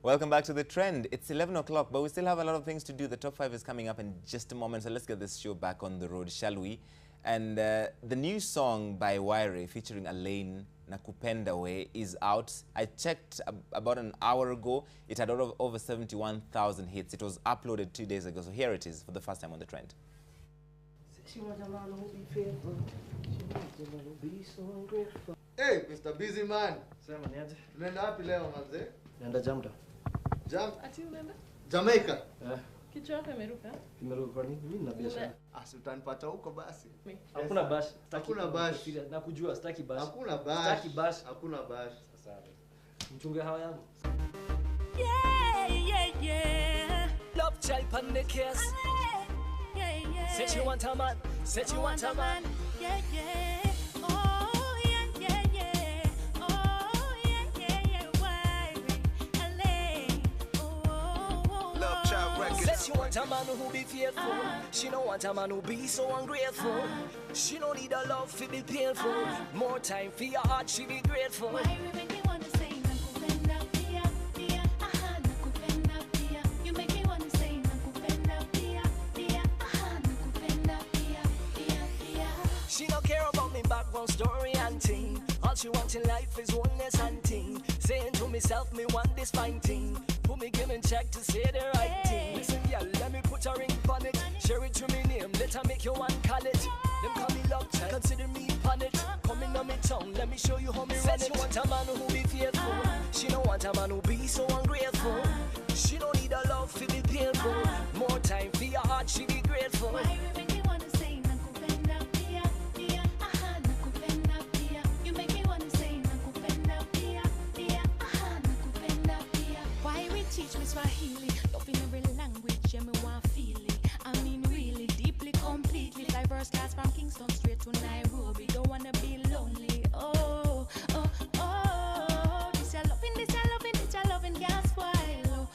Welcome back to The Trend. It's 11 o'clock, but we still have a lot of things to do. The top 5 is coming up in just a moment, so let's get this show back on the road, shall we? And the new song by Wyre featuring Elaine, Nakupenda We, is out. I checked about an hour ago. It had over 71,000 hits. It was uploaded 2 days ago, so here it is for the first time on The Trend. Hey, Mr. Busy Man. Sema niaje? Tunaenda wapi leo manze? Naenda Jamda. Ati unaenda? Jamaica. Kichwa yako imeruka? Imeruka kwa nini? Mimi na biashara. Si utanipata huko basi. Hakuna bash. Hakuna bash. Nakujua sitaki bash. Hakuna bash. Sitaki bash. Hakuna bash. Sasa mchunge hawa yangu. Yeah. Love child pan the case. Yeah. Said you want a man. Said you want a man. Yeah. Oh, yeah. Oh, yeah. Why? Elaine. Oh. Love child records. Said she want a man who be faithful. She don't want a man who be so ungrateful. She don't need a love to be painful. More time for your heart, she be grateful. Why we make you wanna say nakupenda pia? Aha, nakupenda pia. You make me wanna say nakupenda pia. Aha, nakupenda pia. She don't care about me background story and thing. All she wants in life is oneness and thing. Saying to myself, me want this fine thing. Put me giving check to say the right thing. Listen, girl, let me put a ring on it. Share it to me name, let her make you one call it. Them call me love child, consider me on it. Come in on me tongue, let me show you how me run it. She want a man who be faithful. She don't want a man who be so ungrateful. She don't need a love to be painful. More time for your heart, she be grateful. Why we make you wanna say nakupenda pia? Aha, nakupenda pia. You make me wanna say nakupenda pia. Aha, nakupenda pia. Why we teach me Swahili? Love in every language, yeah, me want feel it. I mean really, deeply, completely. Fly first class from Kingston straight to Nairobi. Don't wanna be lonely. Oh. This your loving, can't spoil.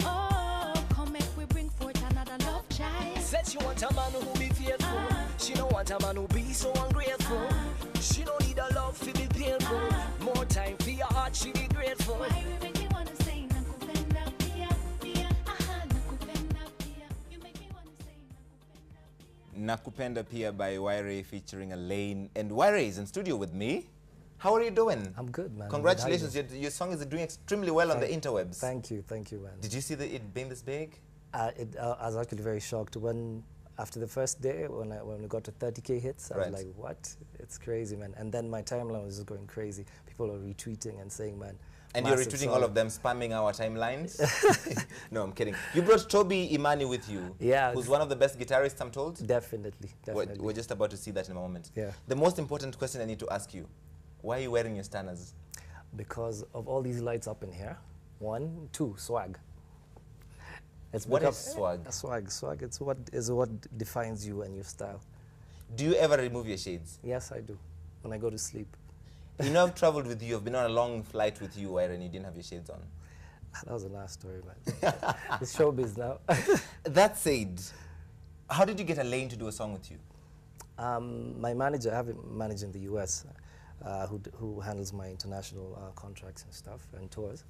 Oh. Come make we bring forth another love child. Said she want a man who be faithful. She don't want a man who be so ungrateful. She don't need a love to be painful. More time for your heart, she be grateful. Why we make you wanna say nakupenda pia? Aha, nakupenda pia. You make me wanna say nakupenda pia. Nakupenda Pia by Wyre featuring Elaine. And Wyre is in studio with me. How are you doing? I'm good, man. Congratulations, your song is doing extremely well on the interwebs. Thank you, man. Did you see it being this big? I was actually very shocked when after the first day when we got to 30K hits. I was like, what? It's crazy, man. And then my timeline was just going crazy. People are retweeting and saying, man. And you're retweeting all of them, spamming our timelines? No, I'm kidding. You brought Toby Imani with you. Yeah. Who's one of the best guitarists, I'm told? Definitely. We're just about to see that in a moment. Yeah. The most important question I need to ask you, why are you wearing your stanners? Because of all these lights up in here. 1, 2, swag. What is swag? Swag. It's what defines you and your style. Do you ever remove your shades? Yes, I do. When I go to sleep. You know, I've traveled with you. I've been on a long flight with you, Wyre, and you didn't have your shades on. That was a nice story, man. It's showbiz now. That said, how did you get Elaine to do a song with you? My manager, I have a manager in the US who handles my international contracts and stuff and tours.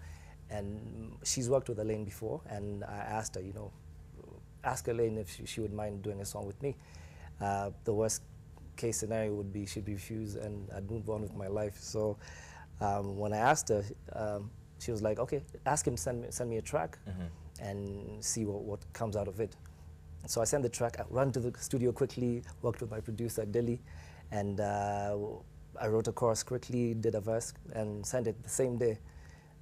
And she's worked with Elaine before, and I asked her, ask Elaine if she would mind doing a song with me. The worst case scenario would be she'd refuse and I'd move on with my life. So when I asked her, she was like, okay, ask him to send me a track and see what comes out of it. So I sent the track, I ran to the studio quickly, worked with my producer, Dilly, and I wrote a chorus quickly, did a verse, and sent it the same day.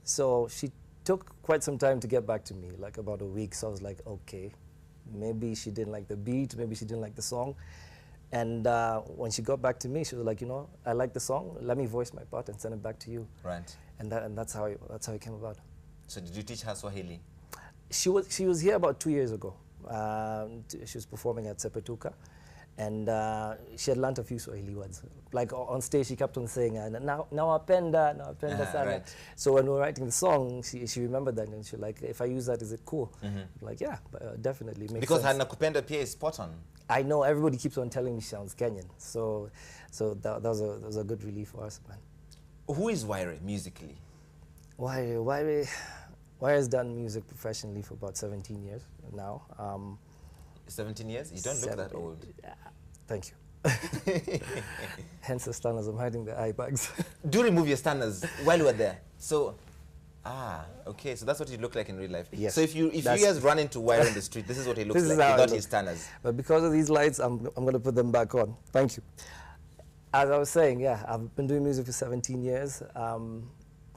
So she took quite some time to get back to me, like about a week. So I was like, okay, maybe she didn't like the beat, maybe she didn't like the song. And when she got back to me, she was like, I like the song, let me voice my part and send it back to you. Right. And that's how it came about. So did you teach her Swahili? She was here about 2 years ago. She was performing at Sepetuka. And she had learned a few Swahili words. Like on stage, she kept on saying, nawapenda sana. Right. So when we were writing the song, she remembered that, and she was like, if I use that, is it cool? Like, yeah, definitely. Makes because sense. nakupenda pia is spot on. I know, everybody keeps on telling me she sounds Kenyan. So that was a good relief for us, man. Who is Wyre musically? Wyre, Wyre has done music professionally for about 17 years now. 17 years? You don't look that old. Thank you. Hence the stunners. I'm hiding the eye bags. Do remove your stunners while you were there. So, okay. So that's what you look like in real life. Yes. So if you guys run into Wyre in the street, this is what he looks like without his stunners. But because of these lights, I'm going to put them back on. Thank you. As I was saying, yeah, I've been doing music for 17 years.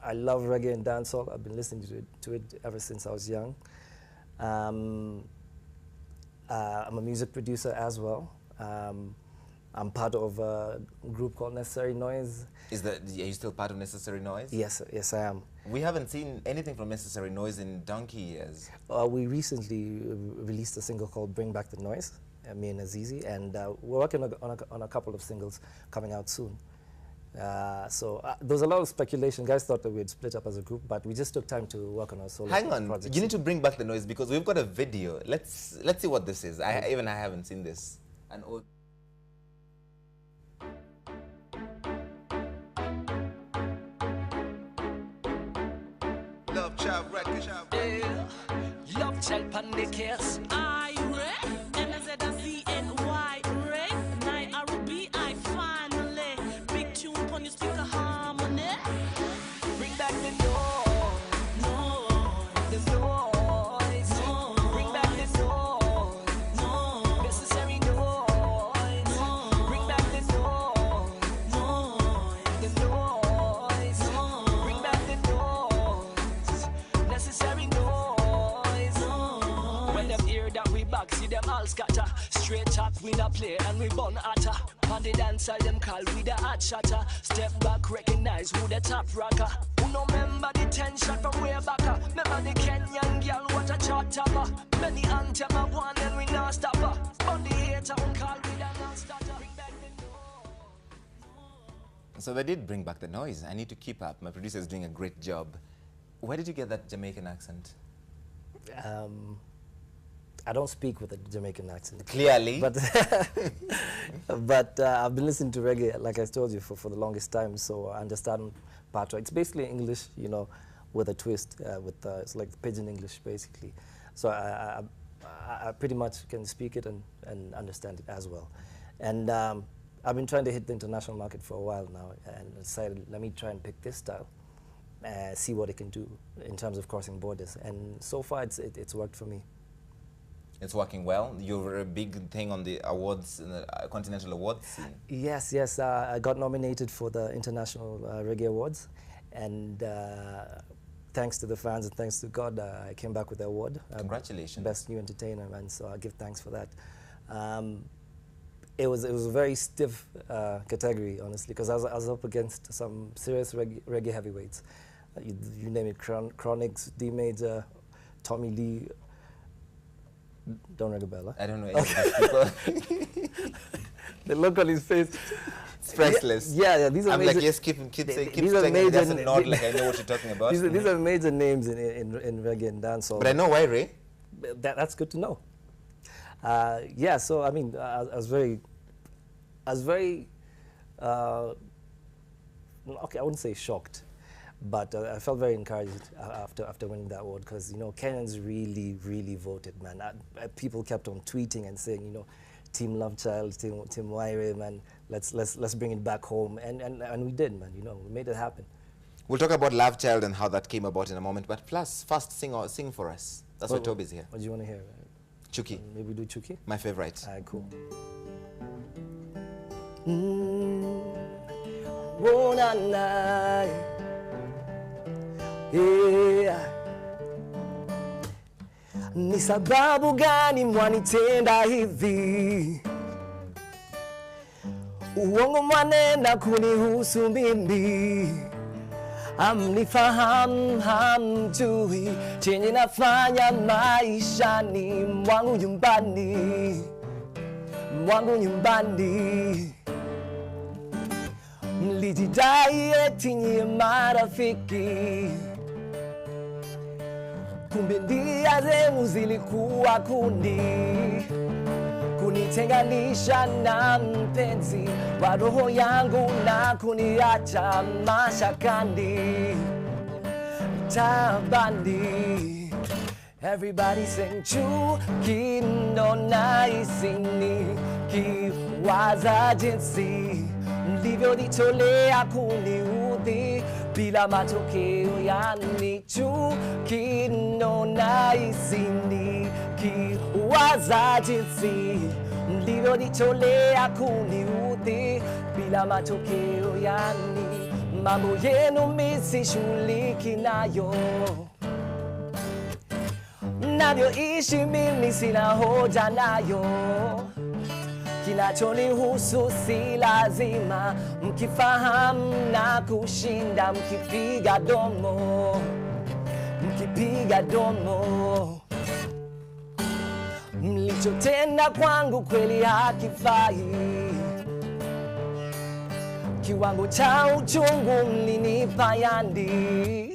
I love reggae and dancehall. I've been listening to it ever since I was young. I'm a music producer as well. I'm part of a group called Necessary Noise. Are you still part of Necessary Noise? Yes, yes, I am. We haven't seen anything from Necessary Noise in donkey years. We recently released a single called Bring Back the Noise, me and Azizi, and we're working on a couple of singles coming out soon. So there was a lot of speculation. Guys thought that we'd split up as a group, but we just took time to work on our solo projects. Hang on, you need to bring back the noise because we've got a video. Let's see what this is. Even I haven't seen this. An old. Love Child Records. Yeah. Love child pan the case. Wyre, Wyre, Nairobi, I finally big tune on your speaker harmony. Bring back the noise. The noise. Bring back the noise. Necessary noise. Bring back the noise. The noise. Bring back the noise. Necessary noise. When them hear that we back, see them all scatter. Straight talk, we not play and we burn hotter. On the dancer, them call we the hot shatter. Step back, recognize who the top rocker. Who no member the 10 shot from way back. Remember the Kenyan girl, what a chart topper. Many anthem a one and we not stop her. On the hater, who call we the non-starter. Bring back the noise. So they did bring back the noise. I need to keep up. My producer is doing a great job. Where did you get that Jamaican accent? I don't speak with a Jamaican accent. Clearly. But, I've been listening to reggae, like I told you, for the longest time, so I understand patois. It's basically English, you know, with a twist. It's like Pidgin English, basically. So I pretty much can speak it and understand it as well. And I've been trying to hit the international market for a while now, and decided, let me try and pick this style, see what it can do in terms of crossing borders. And so far, it's worked for me. It's working well. You're a big thing on the awards, continental awards scene. Yes. I got nominated for the International Reggae Awards, and thanks to the fans and thanks to God, I came back with the award. Congratulations. Best New Entertainer, and so I give thanks for that. It was a very stiff category, honestly, because I was up against some serious reggae heavyweights. You name it, Chronix, D Major, Tommy Lee. Don't ring a bell, huh? I don't know any of these people. The look on his face. It's priceless. Yeah, these are I'm major, like, yes, keep saying, these are saying major, it doesn't nod like I know what you're talking about. These are major names in reggae and dancehall. But I know Wyre. That's good to know. Yeah, so I mean, I was very, okay, I wouldn't say shocked, but I felt very encouraged after winning that award, because, you know, Kenyans really voted, man. People kept on tweeting and saying, you know, Team Love Child, Team Wyre, man, let's bring it back home, and we did, man. You know, we made it happen. We'll talk about Love Child and how that came about in a moment, but plus, first sing for us. That's why Toby's here. What do you want to hear? Chuki. Maybe we do Chuki? My favorite. All right, cool. Oh, na, na. Yeah. Ni sababu gani mwanitenda hivi? Uongo mwanena kunihusu mimi. Amnifahamu hamjui chenye nafanya maishani mwangu nyumbani. Mlijidai eti nyie marafiki, kumbe ndia zenu zilikuwa kunitenganisha na mpenzi wa roho yangu na kuniacha mashakani. tabani. Everybody sing chuki ndo naisini kiwaza jinsi mlivyojitolea kuniudhi bila matokeo, yani chuki ndo naisini kiwaza jinsi mlivyojitolea kuniudhi bila matokeo, yani mambo yenu misishughuliki nayo. Navyoishi mimi sina hoja nayo, kinachonihusu si lazima mkifahamu na kushinda mkipiga domo, mkipiga domo. Mlichotenda kwangu kweli hakifai, kiwango cha uchungu mlinipa yandi.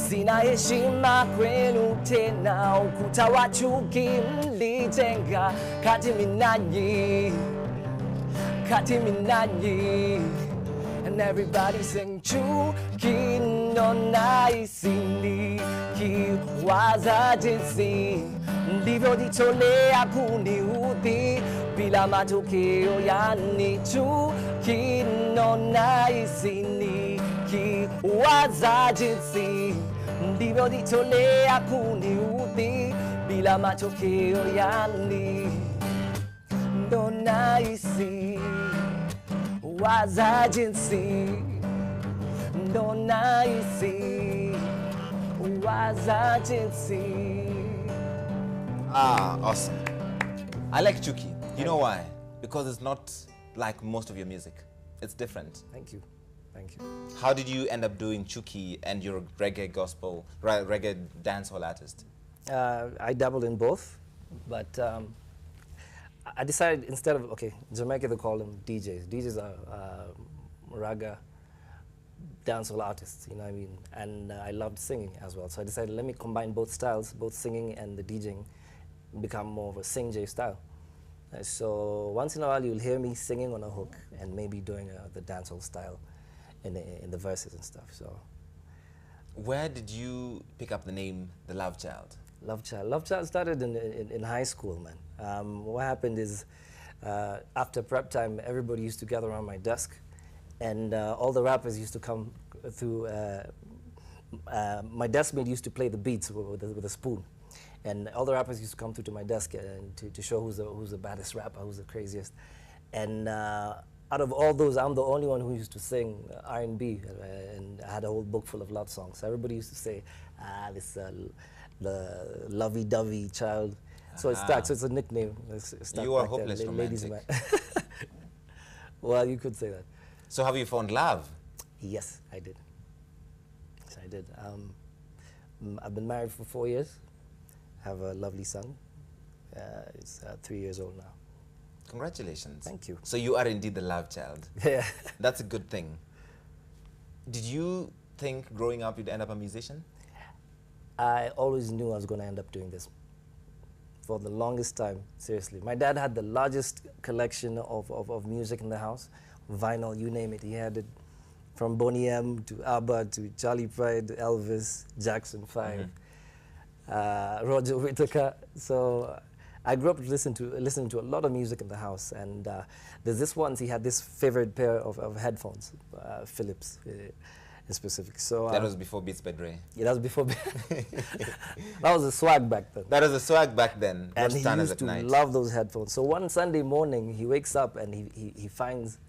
Sina heshima kwenu tena, ukuta wa chuki mlijenga kati minanyi, kati minanyi. And everybody sing chuki ndo naisini kiwaza jinsi mlivyojitolea kuniudhi bila matokeo, yani chuki ndo naisini kiwaza jinsi mlivyojitolea kuniudhi bila matokeo, yani ndo naisi waza jinsi ndo naisi waza jinsi. Ah, awesome. I like Chuki. You know why? Because it's not like most of your music. It's different. Thank you. Thank you. How did you end up doing Chuki and you're a reggae gospel, reggae dancehall artist? I dabbled in both, but I decided instead of, okay, Jamaica they call them DJs. DJs are raga dancehall artists, you know what I mean? And I loved singing as well. So I decided, let me combine both styles, both singing and the DJing, become more of a sing-J style. So once in a while you'll hear me singing on a hook and maybe doing the dancehall style in the verses and stuff. So, where did you pick up the name The Love Child? Love Child. Love Child started in high school, man. What happened is after prep time, everybody used to gather around my desk, and all the rappers used to come through. My deskmate used to play the beats with a spoon, and all the rappers used to come through to my desk and to show who's the baddest rapper, who's the craziest. And out of all those, I'm the only one who used to sing R&B, and I had a whole book full of love songs. So everybody used to say, this the lovey-dovey child. So it's stuck. So it's a nickname. It's stuck. You are back hopeless there, ladies romantic. man. Well, you could say that. So have you found love? Yes, I did. Yes, I did. I've been married for 4 years. Have a lovely son. He's 3 years old now. Congratulations. Thank you. So you are indeed the love child. Yeah. That's a good thing. Did you think growing up you'd end up a musician? I always knew I was going to end up doing this. For the longest time, seriously. My dad had the largest collection of music in the house. Vinyl, you name it. He had it from Boney M to ABBA to Charlie Pride, Elvis, Jackson 5, Roger Whittaker. So I grew up listening to a lot of music in the house. And there's this one, he had this favorite pair of headphones, Philips in specific. So That was before Beats by Dre. yeah, that was before. That was a swag back then. That was a swag back then. And Not he Stanners used at to night. love those headphones. So one Sunday morning, he wakes up and he finds,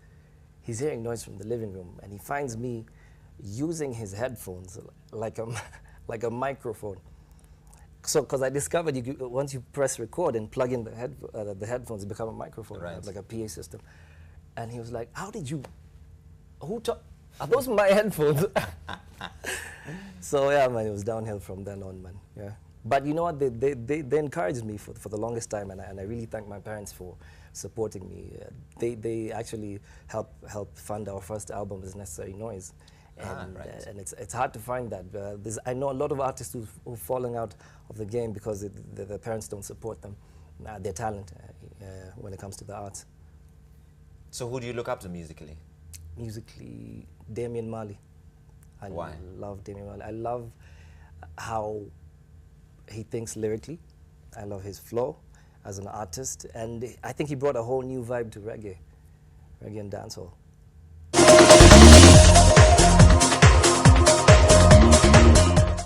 he's hearing noise from the living room, and he finds me using his headphones like a microphone. So, because I discovered once you press record and plug in the headphones, it becomes a microphone, Right. like a PA system. And he was like, "How did you? Are those my headphones?" So yeah, man, it was downhill from then on, man. Yeah. But you know what? They encouraged me for the longest time, and I really thank my parents for supporting me. They actually helped fund our first album, Is Necessary Noise. And, right. and it's hard to find that. I know a lot of artists who've fallen out of the game because the parents don't support them, their talent when it comes to the arts. So who do you look up to musically? Musically, Damian Marley. I Why? love Damian Marley. I love how he thinks lyrically. I love his flow as an artist, and I think he brought a whole new vibe to reggae and dancehall.